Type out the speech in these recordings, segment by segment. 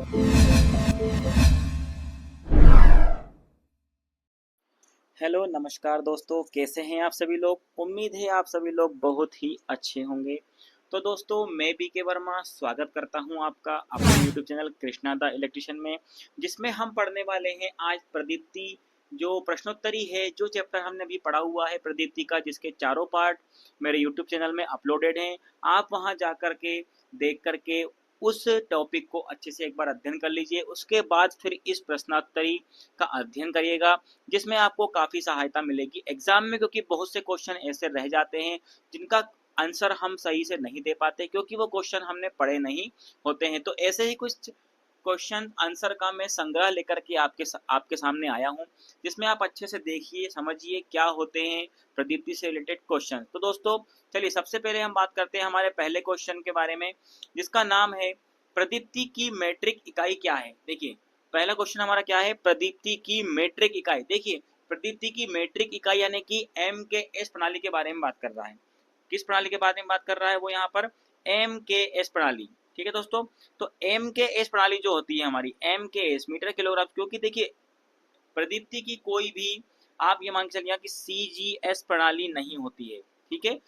Hello नमस्कार दोस्तों, कैसे हैं आप सभी लोग। उम्मीद है आप सभी लोग बहुत ही अच्छे होंगे। तो दोस्तों, मैं बीके वर्मा स्वागत करता हूं आपका अपने YouTube channel Krishna the electrician में, जिसमें हम पढ़ने वाले हैं आज प्रदीप्ति जो प्रश्नोत्तरी है। जो चैप्टर हमने अभी पढ़ा हुआ है प्रदीप्ति का, जिसके चारों पार्ट मेरे यूट्यूब चैनल में अपलोडेड हैं। आप वहां जा कर के देख करके उस टॉपिक को अच्छे से एक बार अध्ययन कर लीजिए। उसके बाद फिर इस प्रश्नोत्तरी का अध्ययन करिएगा, जिसमें आपको काफ़ी सहायता मिलेगी एग्जाम में, क्योंकि बहुत से क्वेश्चन ऐसे रह जाते हैं जिनका आंसर हम सही से नहीं दे पाते, क्योंकि वो क्वेश्चन हमने पढ़े नहीं होते हैं। तो ऐसे ही कुछ क्वेश्चन आंसर का मैं संग्रह लेकर के आपके सामने आया हूँ, जिसमें आप अच्छे से देखिए, समझिए क्या होते हैं प्रदीप्ति से रिलेटेड क्वेश्चन। तो दोस्तों चलिए, सबसे पहले हम बात करते हैं हमारे पहले क्वेश्चन के बारे में, जिसका नाम है प्रदीप्ति की मीट्रिक इकाई क्या है। देखिए, पहला क्वेश्चन हमारा क्या है, प्रदीप्ति की मीट्रिक इकाई। देखिए, प्रदीप्ति की मीट्रिक इकाई यानी कि एम के एस प्रणाली के बारे में बात कर रहा है। किस प्रणाली के बारे में बात कर रहा है वो, यहाँ पर एम के एस प्रणाली। ठीक है दोस्तों, तो एम के एस प्रणाली जो होती है हमारी, एम के एस मीटर किलोग्राम, क्योंकि देखिए प्रदीप्ति की कोई भी आप ये मान के चलिए कि सीजीएस प्रणाली नहीं होती है। ठीक है,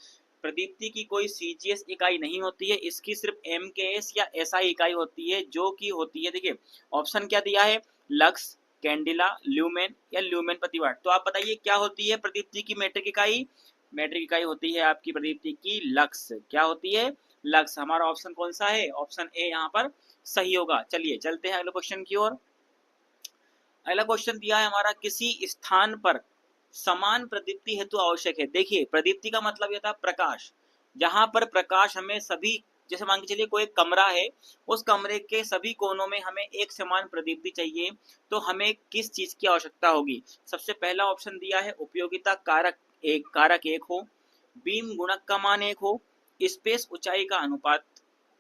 प्रदीप्ति की कोई सीजीएस इकाई नहीं होती है, इसकी सिर्फ एमकेएस या एसआई इकाई होती है, जो कि होती है, देखिए ऑप्शन क्या दिया है, लक्स, कैंडिला, ल्यूमेन या ल्यूमेन प्रति वाट। तो आप बताइए क्या होती है प्रदीप्ति की मीट्रिक इकाई। मीट्रिक इकाई होती है आपकी प्रदीप्ति की लक्स। क्या होती है, लक्स। हमारा ऑप्शन कौन सा है, ऑप्शन ए यहाँ पर सही होगा। चलिए चलते हैं अगले क्वेश्चन की ओर। अगला क्वेश्चन दिया है हमारा, किसी स्थान पर समान प्रदीप्ति हेतु आवश्यक है। देखिए, प्रदीप्ति का मतलब यह था प्रकाश। जहां पर प्रकाश हमें सभी, जैसे मान के चलिए कोई कमरा है, उस कमरे के सभी कोनों में हमें एक समान प्रदीप्ति चाहिए, तो हमें किस चीज की आवश्यकता होगी। सबसे पहला ऑप्शन दिया है उपयोगिता कारक एक हो, बीम गुणक का मान एक हो, स्पेस ऊंचाई का अनुपात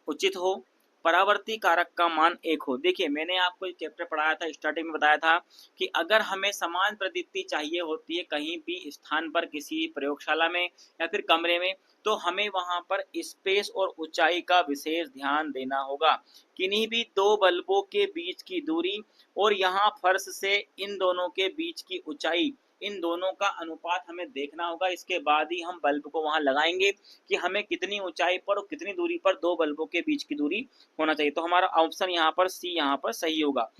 उचित हो, परावर्ती कारक का मान एक हो। देखिए, मैंने आपको एक चैप्टर पढ़ाया था, स्टार्टिंग में बताया था कि अगर हमें समान प्रदीप्ति चाहिए होती है कहीं भी स्थान पर, किसी प्रयोगशाला में या फिर कमरे में, तो हमें वहां पर स्पेस और ऊंचाई का विशेष ध्यान देना होगा। किन्हीं भी दो बल्बों के बीच की दूरी और यहाँ फर्श से इन दोनों के बीच की ऊंचाई, इन दोनों का अनुपात हमें देखना होगा। इसके बाद ही हम बल्ब को वहां लगाएंगे कि हमें कितनी ऊंचाई पर और कितनी दूरी पर दो बल्बों के बीच की दूरी होना चाहिए। तो हमारा ऑप्शन यहाँ पर सी यहाँ पर सही होगा।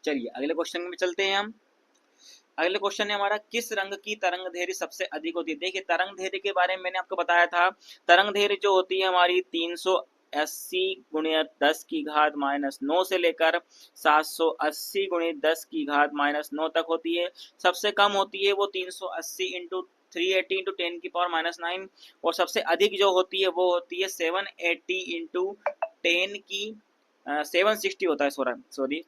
चलिए अगले क्वेश्चन में चलते हैं हम। अगले क्वेश्चन है हमारा, किस रंग की तरंग दैर्घ्य सबसे अधिक होती है। देखिए, तरंग दैर्घ्य के बारे में मैंने आपको बताया था। तरंग दैर्घ्य जो होती है हमारी 380 गुणित 10 की घात -9 से लेकर 780 गुणित 10 की घात -9 तक होती है। सबसे कम होती है वो 380 इंटू 380 इंटू 10 की पावर -9, और सबसे अधिक जो होती है वो होती है 780 इंटू 10 की 760 होता है, सॉरी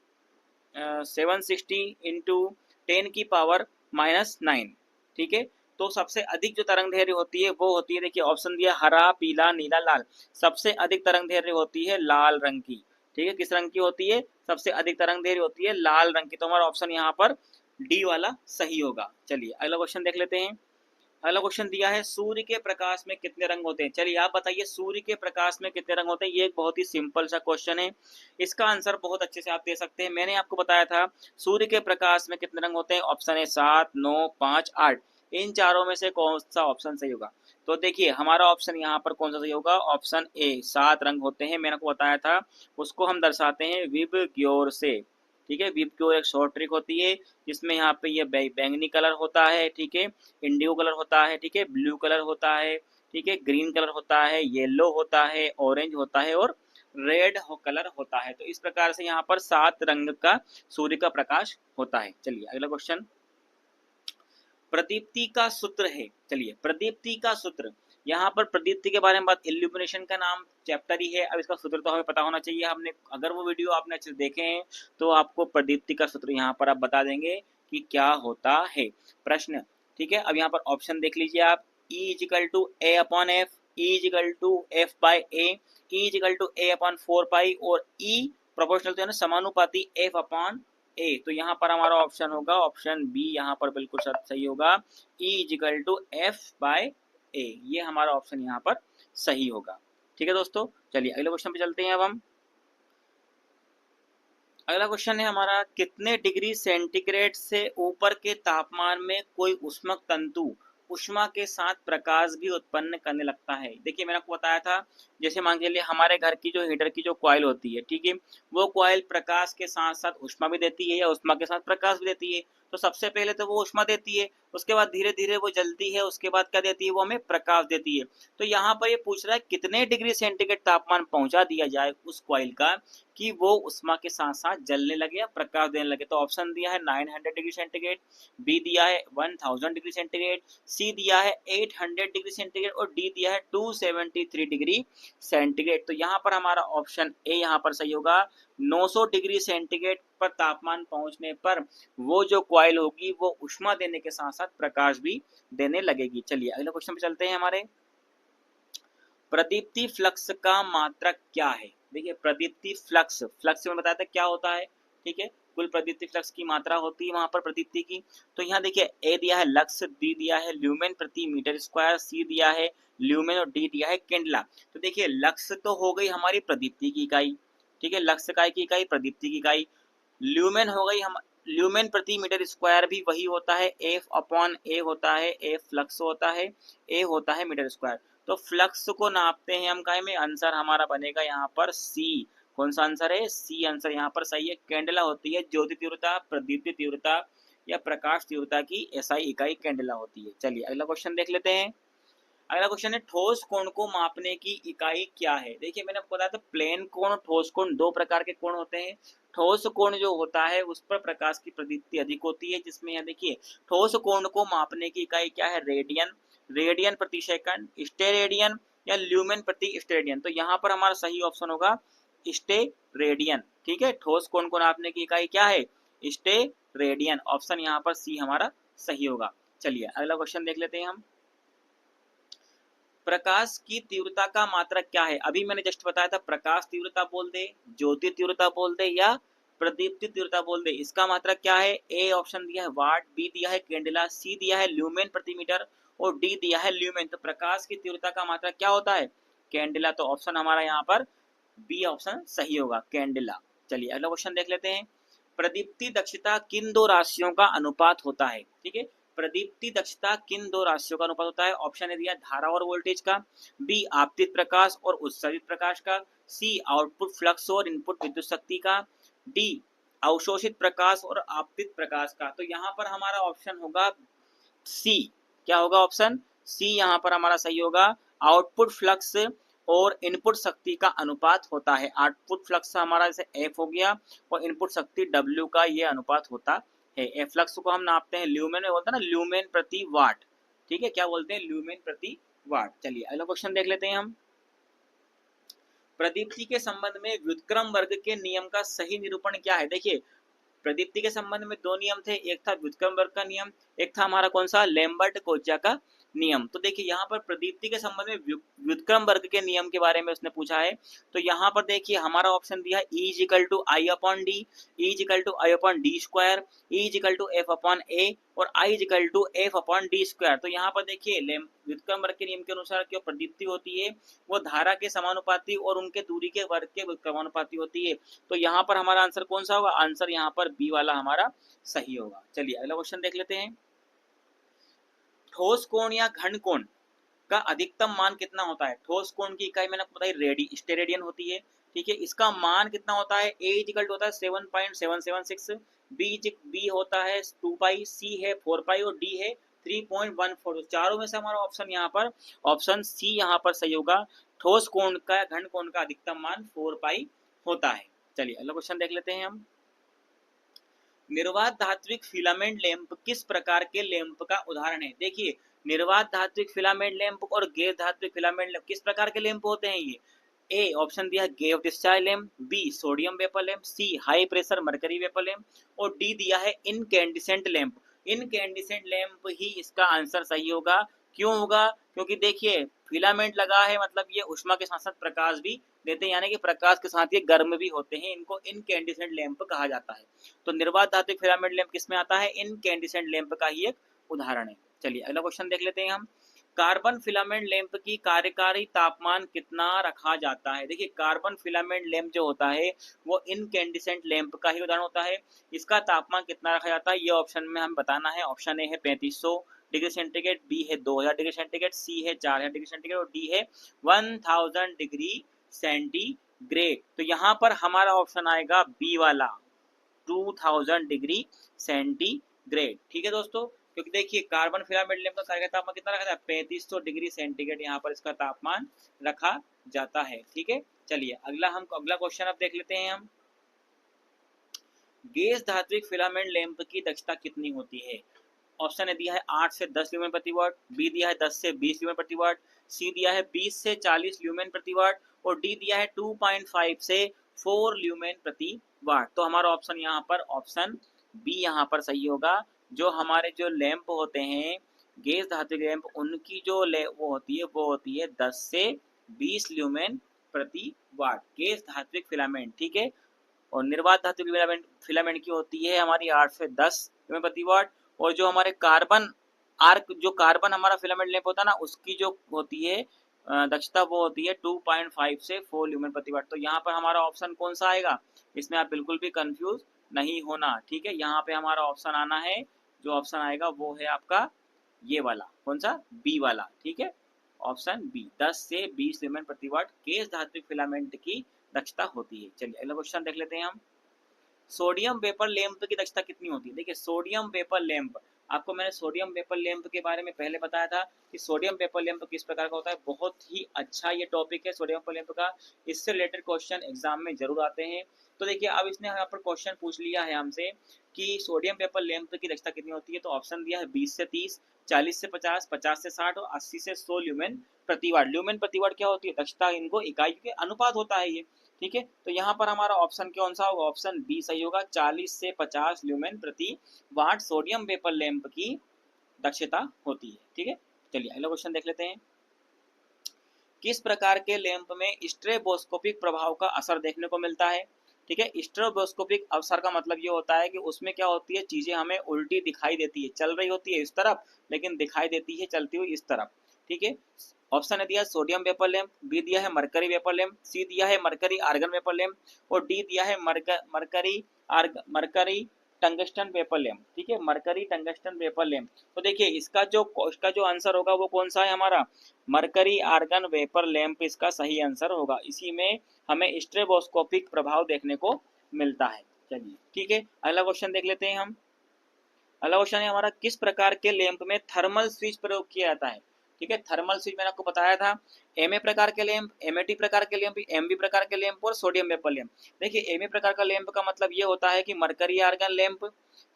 760 इंटू 10 की पावर -9। ठीक है, तो सबसे अधिक जो तरंग दैर्घ्य होती है वो होती है, देखिए ऑप्शन दिया हरा, पीला, नीला, लाल। सबसे अधिक तरंग दैर्घ्य होती है लाल रंग की। ठीक है, किस रंग की होती है, सबसे अधिक तरंग दैर्घ्य होती है लाल रंग की। तो हमारा ऑप्शन यहाँ पर डी वाला सही होगा। चलिए अगला क्वेश्चन देख लेते हैं। अगला क्वेश्चन दिया है, सूर्य के प्रकाश में कितने रंग होते हैं। चलिए आप बताइए, सूर्य के प्रकाश में कितने रंग होते हैं। ये एक बहुत ही सिंपल सा क्वेश्चन है, इसका आंसर बहुत अच्छे से आप दे सकते हैं। मैंने आपको बताया था सूर्य के प्रकाश में कितने रंग होते हैं। ऑप्शन है 7, 9, 5, 8। इन चारों में से कौन सा ऑप्शन सही होगा। तो देखिए, हमारा ऑप्शन यहाँ पर कौन सा सही होगा, ऑप्शन ए, 7 रंग होते हैं। मैंने आपको बताया था, उसको हम दर्शाते हैं विबग्योर से। ठीक है, विबग्योर एक शॉर्ट ट्रिक होती है, जिसमें यहाँ पे ये बैंगनी कलर होता है, ठीक है, इंडिगो कलर होता है, ठीक है, ब्लू कलर होता है, ठीक है, ग्रीन कलर होता है, येलो होता है, ऑरेंज होता है और रेड कलर होता है। तो इस प्रकार से यहाँ पर 7 रंग का सूर्य का प्रकाश होता है। चलिए अगला क्वेश्चन, प्रदीप्ति का सूत्र है। चलिए, प्रदीप्ति का सूत्र, यहाँ पर प्रदीप्ति के बारे में बात, इल्यूमिनेशन का नाम चैप्टर ही है। अब इसका सूत्र तो हमें पता होना चाहिए। हमने अगर वो वीडियो आपने अच्छे से देखे हैं तो आपको प्रदीप्ति का सूत्र यहाँ पर आप बता देंगे कि क्या होता है। प्रश्न, ठीक है, अब यहाँ पर ऑप्शन देख लीजिए आप। E is equal to A upon F, E is equal to F by A, E is equal to A upon 4 pi और E प्रोपोर्शनल तो है ना समानुपाती एफ अपॉन ए। तो यहाँ पर हमारा ऑप्शन होगा ऑप्शन बी, यहाँ पर बिल्कुल सही होगा, E is equal to F by A. ये हमारा ऑप्शन यहाँ पर सही होगा। ठीक है दोस्तों, चलिए अगले क्वेश्चन पे चलते हैं अब हम। अगला क्वेश्चन है हमारा, कितने डिग्री सेंटीग्रेड से ऊपर के तापमान में कोई ऊष्मक तंतु ऊष्मा के साथ प्रकाश भी उत्पन्न करने लगता है। देखिए मैंने आपको बताया था, जैसे मान के लिए हमारे घर की जो हीटर की जो कॉइल होती है, ठीक है, वो कॉइल प्रकाश के साथ साथ ऊष्मा भी देती है या ऊष्मा के साथ प्रकाश भी देती है। तो सबसे पहले तो वो ऊष्मा देती है, उसके बाद धीरे धीरे वो जलती है, उसके बाद क्या देती है, वो हमें प्रकाश देती है। तो यहाँ पर ये पूछ रहा है कितने डिग्री सेंटीग्रेड तापमान पहुंचा दिया जाए उस कॉइल का कि वो उष्मा के साथ साथ जलने लगे या प्रकाश देने लगे। तो ऑप्शन दिया है 900 डिग्री सेंटीग्रेड, बी दिया है 1000 डिग्री सेंटीग्रेड, सी दिया है 800 डिग्री सेंटीग्रेड और डी दिया है 273 डिग्री सेंटीग्रेड। तो यहाँ पर हमारा ऑप्शन ए यहाँ पर सही होगा। 900 डिग्री सेंटीग्रेड पर तापमान पहुंचने पर वो जो कॉइल होगी वो उष्मा देने के साथ साथ प्रकाश भी देने लगेगी। चलिए अगले क्वेश्चन पे चलते हैं हमारे। प्रदीप्ति फ्लक्स का मात्रक क्या है? देखिए प्रदीप्ति फ्लक्स, फ्लक्स में बताया था क्या होता है, ठीक है, कुल प्रदीप्ति फ्लक्स की मात्रा होती है वहां पर प्रदीप्ति की। तो यहाँ देखिए ए दिया है लक्स, बी दिया है ल्यूमेन प्रति मीटर स्क्वायर, सी दिया है ल्यूमेन और डी दिया है कैंडला। तो देखिए लक्स तो हो गई हमारी प्रदीप्ति की इकाई, ठीक है, लक्स इकाई की इकाई, प्रदीप्ति की इकाई। ल्यूमेन हो गई हम, ल्यूमेन प्रति मीटर स्क्वायर भी वही होता है, एफ अपॉन ए होता है, ए फ्लक्स होता है, ए होता है मीटर स्क्वायर। तो फ्लक्स को नापते हैं हम काय में, आंसर हमारा बनेगा यहाँ पर सी। कौन सा आंसर है? सी आंसर यहाँ पर सही है। कैंडला होती है ज्योति तीव्रता, प्रदीप्ति तीव्रता या प्रकाश तीव्रता की एसआई इकाई कैंडला होती है। चलिए अगला क्वेश्चन देख लेते हैं। अगला क्वेश्चन है, ठोस कोण को मापने की इकाई क्या है? देखिए मैंने आपको बताया था प्लेन कोण और ठोस कोण दो प्रकार के कोण होते हैं। ठोस कोण जो होता है उस पर प्रकाश की प्रदीप्ति अधिक होती है, जिसमें यहाँ देखिए ठोस कोण को मापने की इकाई क्या है? रेडियन, रेडियन प्रति सेकंड, स्टेरेडियन या ल्यूमेन प्रति स्टेरेडियन। तो यहाँ पर हमारा सही ऑप्शन होगा स्टेरेडियन, ठीक है। ठोस कोण को नापने की इकाई क्या है? स्टेरेडियन। ऑप्शन यहाँ पर सी हमारा सही होगा। चलिए अगला क्वेश्चन देख लेते हैं हम। प्रकाश की तीव्रता का मात्रक क्या है? अभी मैंने जस्ट बताया था प्रकाश तीव्रता बोल दे, ज्योति तीव्रता बोल दे या प्रदीप्ति तीव्रता बोल दे, इसका मात्रक क्या है? ए ऑप्शन दिया है वाट, बी दिया है कैंडेला, सी दिया है ल्यूमेन प्रति मीटर और डी दिया है ल्यूमेन। तो प्रकाश की तीव्रता का मात्रक क्या होता है? कैंडेला। तो ऑप्शन हमारा यहाँ पर बी ऑप्शन सही होगा, कैंडेला। चलिए अगला क्वेश्चन देख लेते हैं। प्रदीप्ति दक्षता किन दो राशियों का अनुपात होता है? ठीक है, प्रदीप्ति दक्षता किन दो राशियों का अनुपात होता है? ऑप्शन ए दिया धारा और वोल्टेज का, बी आपतित प्रकाश और उत्सर्जित प्रकाश का, सी आउटपुट फ्लक्स और इनपुट विद्युत शक्ति का, डी अवशोषित प्रकाश और आपतित प्रकाश का। तो यहाँ पर हमारा ऑप्शन होगा सी। क्या होगा? ऑप्शन सी यहाँ पर हमारा सही होगा। आउटपुट फ्लक्स और इनपुट शक्ति का अनुपात होता है। आउटपुट फ्लक्स हमारा जैसे एफ हो गया और इनपुट शक्ति डब्ल्यू का ये अनुपात होता है। एफ फ्लक्स को हम नापते हैं ल्यूमेन में, बोलते हैं ना ल्यूमेन प्रति वाट, ठीक है, क्या बोलते हैं? ल्यूमेन प्रति वाट। चलिए अगला क्वेश्चन देख लेते हैं हम। प्रदीप्ति के संबंध में व्युत्क्रम वर्ग के नियम का सही निरूपण क्या है? देखिए प्रदीप्ति के संबंध में दो नियम थे, एक था व्युत्क्रम वर्ग का नियम, एक था हमारा कौन सा? लैम्बर्ट कोज्जा का नियम। तो देखिए यहाँ पर प्रदीप्ति के संबंध में व्युत्क्रम वर्ग के नियम के बारे में उसने पूछा है। तो यहाँ पर देखिए हमारा ऑप्शन दिया है E equal to I upon D, E equal to I upon D square, E equal to F upon A और I equal to F upon D square. तो यहाँ पर देखिए व्युत्क्रम वर्ग के नियम के अनुसार जो प्रदीप्ति होती है वो धारा के समानुपाती और उनके दूरी के वर्ग के क्रमानुपाती होती है। तो यहाँ पर हमारा आंसर कौन सा होगा? आंसर यहाँ पर बी वाला हमारा सही होगा। चलिए अगला क्वेश्चन देख लेते हैं। ठोस कोण या घन कोण का अधिकतम मान कितना होता है? ठोस कोण की इकाई मैंने आपको बताई स्टेरेडियन होती है, ठीक है, इसका मान कितना होता है? ए इक्वल होता है 7.776, बी होता है 2 पाई, सी है 4 पाई और डी है 3.14। चारों में से हमारा ऑप्शन यहाँ पर ऑप्शन सी यहाँ पर सही होगा। ठोस कोण का घन कोण का अधिकतम मान 4 पाई होता है। चलिए अगला क्वेश्चन देख लेते हैं हम। निर्वात धात्विक फिलामेंट लैंप किस प्रकार के लैंप का उदाहरण है? देखिए निर्वात धात्विक फिलामेंट लैंप और गैर धात्विक फिलामेंट लैंप किस प्रकार के लैंप होते हैं? ये ए ऑप्शन दिया gas discharge lamp, B sodium vapour lamp, C high pressure mercury vapour lamp और डी दिया है इनकैंडिसेंट लैंप। इनकैंडिसेंट लैंप ही इसका आंसर सही होगा। क्यों होगा? क्योंकि देखिए फिलामेंट लगा है मतलब ये उष्मा के साथ साथ प्रकाश भी देते हैं, यानी कि प्रकाश के साथ ये गर्म भी होते हैं, इनको इनकैंडिसेंट लैंप कहा जाता है। तो निर्वात धात्विक फिलामेंट लैंप किसमें आता है? इनकैंडिसेंट लैंप का ही एक उदाहरण है। चलिए अगला क्वेश्चन देख लेते हैं हम। कार्बन फिलामेंट लैंप की कार्यकारी तापमान कितना रखा जाता है? देखिए कार्बन फिलामेंट लैंप जो होता है वो इनकैंडिसेंट लैंप का ही उदाहरण होता है। इसका तापमान कितना रखा जाता है ये ऑप्शन में हमें बताना है। ऑप्शन ए है 3500 डिग्री सेंटीग्रेड, बी है 2000 डिग्री सेंटीग्रेड, सी है 4000 डिग्री सेंटीग्रेड और डी है 1000 डिग्री सेंटीग्रेड। तो यहाँ पर हमारा ऑप्शन आएगा बी वाला 2000 डिग्री सेंटीग्रेड। ठीक है दोस्तों, क्योंकि देखिए कार्बन फिलामेंट लैंप का कार्य तापमान कितना रखा था 3500 डिग्री सेंटीग्रेड यहाँ पर इसका तापमान रखा जाता है। ठीक है, चलिए अगला क्वेश्चन अब देख लेते हैं हम। गैस धात्विक फिलामेंट लैंप की दक्षता कितनी होती है? ऑप्शन ए दिया है 8 से 10 ल्यूमेन प्रति वाट, बी दिया है 10 से 20 ल्यूमेन प्रति वाट, सी दिया है 20 से 40 ल्यूमेन प्रति वाट और डी दिया है 2.5 से 4 ल्यूमेन प्रति वाट। तो हमारा ऑप्शन यहाँ पर ऑप्शन बी यहाँ पर सही होगा। जो हमारे जो लैंप होते हैं गैस धात्विक लैंप, उनकी जो वो होती है 10 से 20 ल्यूमेन प्रति वाट गैस धात्विक फिलामेंट। ठीक है, और निर्वात धात्विक फिलामेंट की होती है हमारी 8 से 10 ल्यूमेन प्रति वाट। और जो हमारे कार्बन हमारा फिलामेंट लैंप होता है ना, उसकी जो होती है दक्षता वो होती है 2.5 से 4 ल्यूमेन प्रति वाट। तो यहाँ पर हमारा ऑप्शन कौन सा आएगा, इसमें आप बिल्कुल भी कंफ्यूज नहीं होना। ठीक है, यहाँ पे हमारा ऑप्शन आना है, जो ऑप्शन आएगा वो है आपका ये वाला, कौन सा, बी वाला। ठीक है, ऑप्शन बी 10 से 20 ल्यूमेन प्रति वाट गैस धात्विक फिलामेंट की दक्षता होती है। चलिए अगला क्वेश्चन देख लेते हैं हम। सोडियम वेपर लैंप की दक्षता कितनी होती है? देखिए सोडियम वेपर लैंप, आपको मैंने सोडियम वेपर लैंप के बारे में पहले बताया था कि सोडियम वेपर लैंप किस प्रकार का होता है। बहुत ही अच्छा ये टॉपिक है सोडियम वेपर लैंप का, इससे रिलेटेड क्वेश्चन एग्जाम में जरूर आते हैं। तो देखिए अब इसने यहाँ पर क्वेश्चन पूछ लिया है हमसे कि सोडियम वेपर लैंप की दक्षता कितनी होती है। तो ऑप्शन दिया है 20 से 30, 40 से 50, 50 से 60 और 80 से 100 ल्यूमेन प्रति वाट। ल्यूमेन प्रति वाट क्या होती है? दक्षता, इनको इकाई के अनुपात होता है ये। ठीक है, तो यहाँ पर हमारा ऑप्शन कौन सा होगा? ऑप्शन बी सही होगा, 40 से 50 ल्यूमेन प्रति वाट सोडियम वेपर लैंप की दक्षता होती है। ठीक है, चलिए अगला क्वेश्चन देख लेते हैं। किस प्रकार के लैंप में स्ट्रोबोस्कोपिक प्रभाव का असर देखने को मिलता है? ठीक है, स्ट्रोबोस्कोपिक असर का मतलब ये होता है कि उसमें क्या होती है, चीजें हमें उल्टी दिखाई देती है, चल रही होती है इस तरफ लेकिन दिखाई देती है चलती हुई इस तरफ। ठीक है, ऑप्शन ए दिया है सोडियम वेपर लैंप, बी दिया है मरकरी वेपर लैंप, सी दिया है मरकरी आर्गन वेपर लैंप और डी दिया है मरकरी टंगस्टन वेपर लैंप। ठीक है, मरकरी टंगस्टन वेपर लैंप। तो देखिए इसका जो आंसर होगा वो कौन सा है हमारा, मरकरी आर्गन वेपर लैंप इसका सही आंसर होगा। इसी में हमें स्ट्रोबोस्कोपिक प्रभाव देखने को मिलता है। चलिए ठीक है, अगला क्वेश्चन देख लेते हैं हम। अगला क्वेश्चन है हमारा, किस प्रकार के लैंप में थर्मल स्विच प्रयोग किया जाता है? ठीक है, थर्मल स्विच मैंने आपको बताया था, एमए प्रकार के लैंप, एमएटी प्रकार के लैंप, एमबी प्रकार के लैंप और सोडियम वेपर लैंप। देखिए एमए प्रकार का लैंप का मतलब ये होता है कि मरकरी आर्गन लैंप।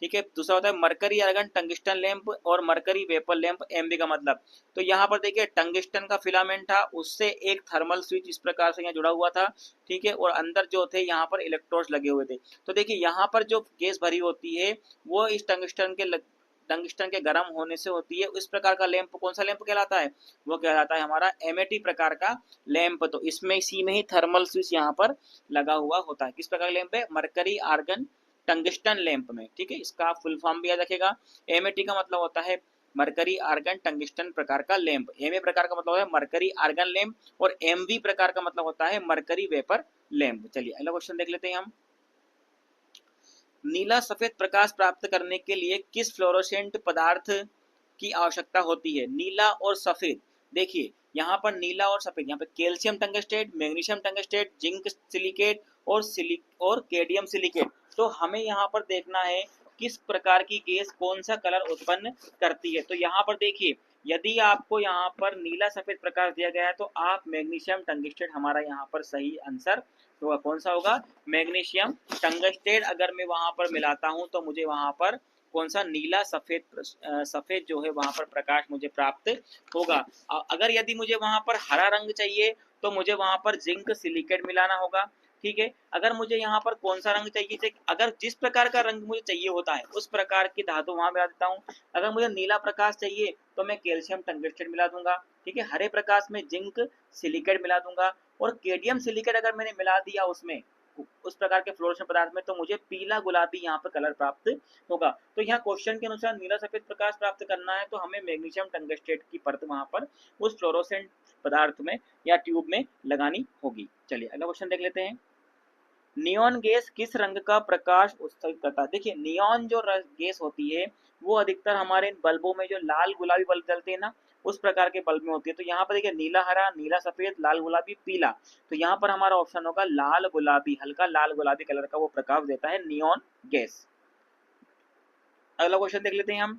ठीक है, दूसरा होता है मरकरी आर्गन टंगस्टन लैंप और मरकरी वेपर लैंप, एमबी का मतलब। तो यहाँ पर देखिए टंगस्टन का फिलामेंट था, उससे एक थर्मल स्विच इस प्रकार से यहाँ जुड़ा हुआ था। ठीक है, और अंदर जो थे यहाँ पर इलेक्ट्रोड्स लगे हुए थे। तो देखिए यहाँ पर जो गैस भरी होती है वो इस टंगस्टन के गर्म होने से होती है। इस प्रकार का लैंप कौन सा लैंप कहलाता है? वो कहलाता है हमारा एमएटी प्रकार का लैंप। तो इसमें इसी में ही थर्मल स्विच यहाँ पर लगा हुआ होता है। किस प्रकार का लैंप है? मरकरी आर्गन टंगस्टन लैंप में। ठीक है, इसका फुल फॉर्म भी याद रखेगा। एमएटी का मतलब होता है मरकरी आर्गन टंगस्टन प्रकार का लैंप, एमए प्रकार का मतलब है मरकरी आर्गन लैंप और एमवी प्रकार का मतलब होता है मरकरी वेपर लैंप। चलिए अगला क्वेश्चन देख लेते हैं हम। नीला सफेद प्रकाश प्राप्त करने के लिए किस फ्लोरोसेंट पदार्थ की आवश्यकता होती है? नीला और सफेद, देखिए यहाँ पर नीला और सफेद, यहाँ पे calcium tungstate, magnesium tungstate, zinc silicate और कैडियम सिलिकेट। तो हमें यहाँ पर देखना है किस प्रकार की गैस कौन सा कलर उत्पन्न करती है। तो यहाँ पर देखिए यदि आपको यहाँ पर नीला सफेद प्रकाश दिया गया है तो आप मैग्नीशियम टंगस्टेट हमारा यहाँ पर सही आंसर होगा। कौन सा होगा? Magnesium tungstate. अगर मैं वहां पर मिलाता हूं तो मुझे वहां पर कौन सा नीला सफेद जो है वहां पर प्रकाश मुझे प्राप्त होगा। अगर यदि मुझे वहां पर हरा रंग चाहिए तो मुझे वहां पर जिंक सिलिकेट मिलाना होगा। ठीक है, अगर मुझे यहाँ पर कौन सा रंग चाहिए, अगर जिस प्रकार का रंग मुझे चाहिए होता है उस प्रकार की धातु वहां मिला देता हूँ। अगर मुझे नीला प्रकाश चाहिए तो मैं कैल्शियम टंगस्टेट मिला दूंगा। ठीक है, हरे प्रकाश में जिंक सिलिकेट मिला दूंगा और कैडियम सिलिकेट अगर मैंने मिला दिया उसमें उस प्रकार के फ्लोरोसेंट पदार्थ में, तो मुझे पीला गुलाबी यहाँ पर कलर प्राप्त होगा। तो यहाँ क्वेश्चन के अनुसार नीला सफेद प्रकाश प्राप्त करना है, तो हमें मैग्नीशियम टंगस्टेट की परत वहाँ पर उस फ्लोरोसेंट पदार्थ में या ट्यूब में लगानी होगी। चलिए अगला क्वेश्चन देख लेते हैं। नियॉन गैस किस रंग का प्रकाश उत्सर्जित करता है? देखिए नियॉन जो गैस होती है वो अधिकतर हमारे बल्बों में जो लाल गुलाबी बल्ब जलते हैं ना, उस प्रकार के बल्ब में होती है। तो यहाँ पर देखिए नीला हरा, नीला सफेद, लाल गुलाबी, पीला, तो यहाँ पर हमारा ऑप्शन होगा लाल गुलाबी, हल्का लाल गुलाबी कलर का वो प्रकाश देता है नियॉन गैस। अगला क्वेश्चन देख लेते हैं हम।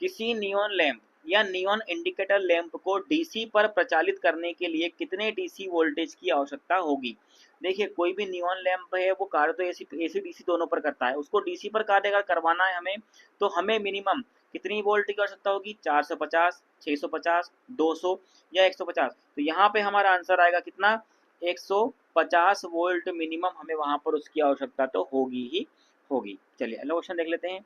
किसी नियॉन लैंप या नियॉन इंडिकेटर लैंप को डीसी पर प्रचालित करने के लिए कितने डीसी वोल्टेज की आवश्यकता होगी? देखिए कोई भी नियॉन लैंप है वो कार्य तो एसी डीसी दोनों पर करता है, उसको डीसी पर कार्य अगर करवाना है हमें, तो हमें मिनिमम कितनी वोल्ट की आवश्यकता होगी? 450, 650, 200 या 150। तो यहाँ पे हमारा आंसर आएगा कितना? 150 वोल्ट मिनिमम हमें वहां पर उसकी आवश्यकता तो होगी ही होगी। चलिए अगला क्वेश्चन देख लेते हैं।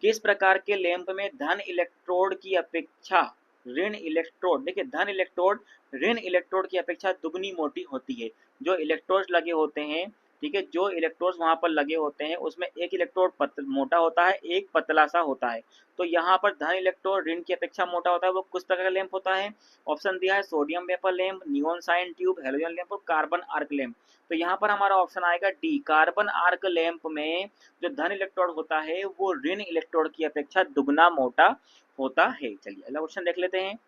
किस प्रकार के लैंप में धन इलेक्ट्रोड की अपेक्षा ऋण इलेक्ट्रोड, देखिए धन इलेक्ट्रोड ऋण इलेक्ट्रोड की अपेक्षा दुगनी मोटी होती है? जो इलेक्ट्रोड्स लगे होते हैं, ठीक है, जो इलेक्ट्रोड्स वहां पर लगे होते हैं उसमें एक इलेक्ट्रोड मोटा होता है, एक पतला सा होता है। तो यहाँ पर धन इलेक्ट्रोड ऋण की अपेक्षा मोटा होता है, वो किस प्रकार का लैंप होता है? ऑप्शन दिया है sodium vapour lamp, neon sign tube, halogen lamp और कार्बन आर्क लैंप। तो यहाँ पर हमारा ऑप्शन आएगा डी, कार्बन आर्क लैंप में जो धन इलेक्ट्रोड होता है वो ऋण इलेक्ट्रोड की अपेक्षा दुगना मोटा होता है। चलिए अगला क्वेश्चन देख लेते हैं।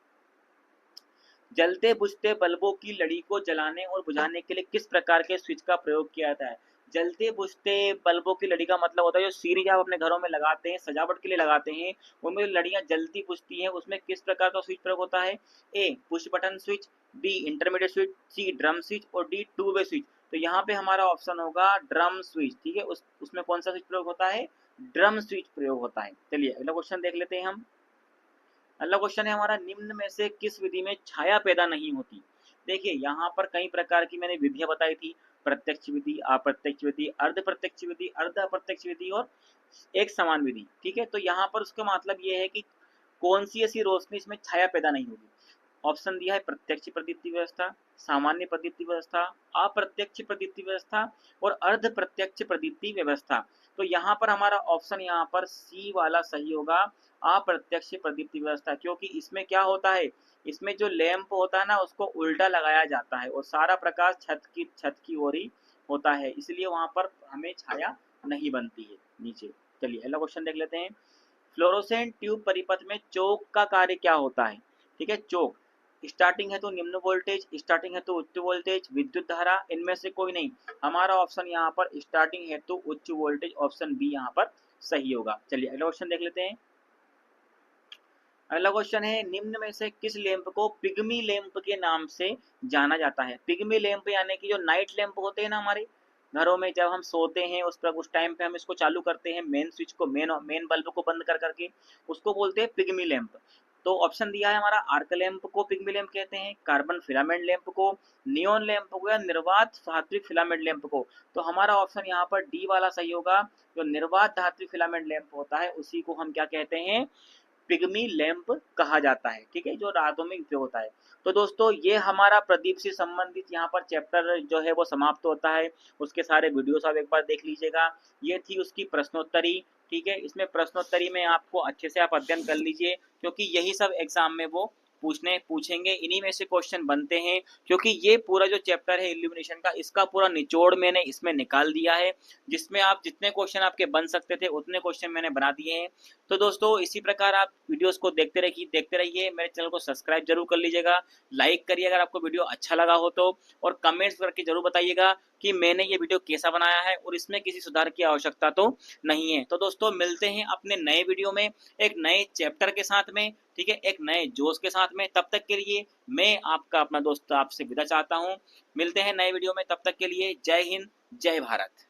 जलते बुझते बल्बों की लड़ी को जलाने और बुझाने के लिए किस प्रकार के स्विच का प्रयोग किया जाता है? जलते बुझते बल्बों की लड़ी का मतलब होता है जो सीरीज आप अपने घरों में लगाते हैं, सजावट के लिए लगाते हैं, उनमें लड़ियां जलती बुझती हैं, उसमें किस प्रकार का स्विच प्रयोग होता है? A push button switch, B intermediate switch, C drum switch और डी टू वे स्विच। तो यहाँ पे हमारा ऑप्शन होगा ड्रम स्विच, ठीक है, उसमें कौन सा स्विच प्रयोग होता है? ड्रम स्विच प्रयोग होता है। चलिए अगला क्वेश्चन देख लेते हैं हम। अगला क्वेश्चन है हमारा, निम्न में से किस विधि में छाया पैदा नहीं होती? देखिए यहाँ पर कई प्रकार की मैंने विधियां बताई थी, प्रत्यक्ष विधि, अप्रत्यक्ष विधि, अर्ध प्रत्यक्ष विधि, अर्ध अप्रत्यक्ष विधि और एक समान विधि, ठीक है। तो यहाँ पर उसका मतलब ये है कि कौन सी ऐसी रोशनी इसमें छाया पैदा नहीं होगी। ऑप्शन दिया है प्रत्यक्ष प्रदीप्ति व्यवस्था, सामान्य प्रदीप्ति व्यवस्था, अप्रत्यक्ष प्रदीप्ति व्यवस्था और अर्ध प्रत्यक्ष प्रदीप्ति व्यवस्था। तो यहाँ पर हमारा ऑप्शन यहाँ पर सी वाला सही होगा, अप्रत्यक्ष प्रदीप्ति व्यवस्था, क्योंकि इसमें क्या होता है, इसमें जो लैंप होता है ना उसको उल्टा लगाया जाता है और सारा प्रकाश छत की ओर ही होता है, इसलिए वहां पर हमें छाया नहीं बनती है नीचे। चलिए अगला क्वेश्चन देख लेते हैं। फ्लोरोसेंट ट्यूब परिपथ में चोक का कार्य क्या होता है? ठीक है, चोक स्टार्टिंग है तो निम्न वोल्टेज, स्टार्टिंग है तो उच्च वोल्टेज, विद्युत धारा, इनमें से कोई नहीं। हमारा ऑप्शन यहाँ पर स्टार्टिंग है तो उच्च वोल्टेज, ऑप्शन बी यहाँ पर सही होगा। चलिए अगला क्वेश्चन देख लेते हैं। अगला क्वेश्चन है, निम्न में से किस लैंप को पिग्मी लैंप के नाम से जाना जाता है? पिग्मी लैंप यानी कि जो नाइट लैंप होते हैं ना हमारे घरों में, जब हम सोते हैं उस टाइम पे हम इसको चालू करते हैं, मेन स्विच को, मेन बल्ब को बंद कर करके, उसको बोलते हैं पिग्मी लैंप। तो ऑप्शन दिया है हमारा आर्क लैंप को पिग्मी लैंप कहते हैं, कार्बन फिलामेंट लैंप को, नियॉन लैंप को या निर्वात धात्विक फिलामेंट लैंप को। तो हमारा ऑप्शन यहाँ पर डी वाला सही होगा, जो निर्वात धात्विक फिलामेंट लैंप होता है उसी को हम क्या कहते हैं? पिग्मी लैंप कहा जाता है, ठीक है, जो रातों में उपयोग होता है। तो दोस्तों ये हमारा प्रदीप से संबंधित यहाँ पर चैप्टर जो है वो समाप्त होता है। उसके सारे वीडियोस आप एक बार देख लीजिएगा। ये थी उसकी प्रश्नोत्तरी, ठीक है, इसमें प्रश्नोत्तरी में आपको अच्छे से आप अध्ययन कर लीजिए, क्योंकि यही सब एग्जाम में वो पूछेंगे, इन्हीं में से क्वेश्चन बनते हैं, क्योंकि ये पूरा जो चैप्टर है इल्यूमिनेशन का, इसका पूरा निचोड़ मैंने इसमें निकाल दिया है, जिसमें आप जितने क्वेश्चन आपके बन सकते थे उतने क्वेश्चन मैंने बना दिए हैं। तो दोस्तों इसी प्रकार आप वीडियोस को देखते रहिए, मेरे चैनल को सब्सक्राइब जरूर कर लीजिएगा, लाइक करिए अगर आपको वीडियो अच्छा लगा हो तो, और कमेंट्स करके जरूर बताइएगा कि मैंने ये वीडियो कैसा बनाया है और इसमें किसी सुधार की आवश्यकता तो नहीं है। तो दोस्तों मिलते हैं अपने नए वीडियो में एक नए चैप्टर के साथ में, ठीक है, एक नए जोश के साथ में। तब तक के लिए मैं आपका अपना दोस्त आपसे विदा चाहता हूँ। मिलते हैं नए वीडियो में, तब तक के लिए जय हिंद, जय भारत।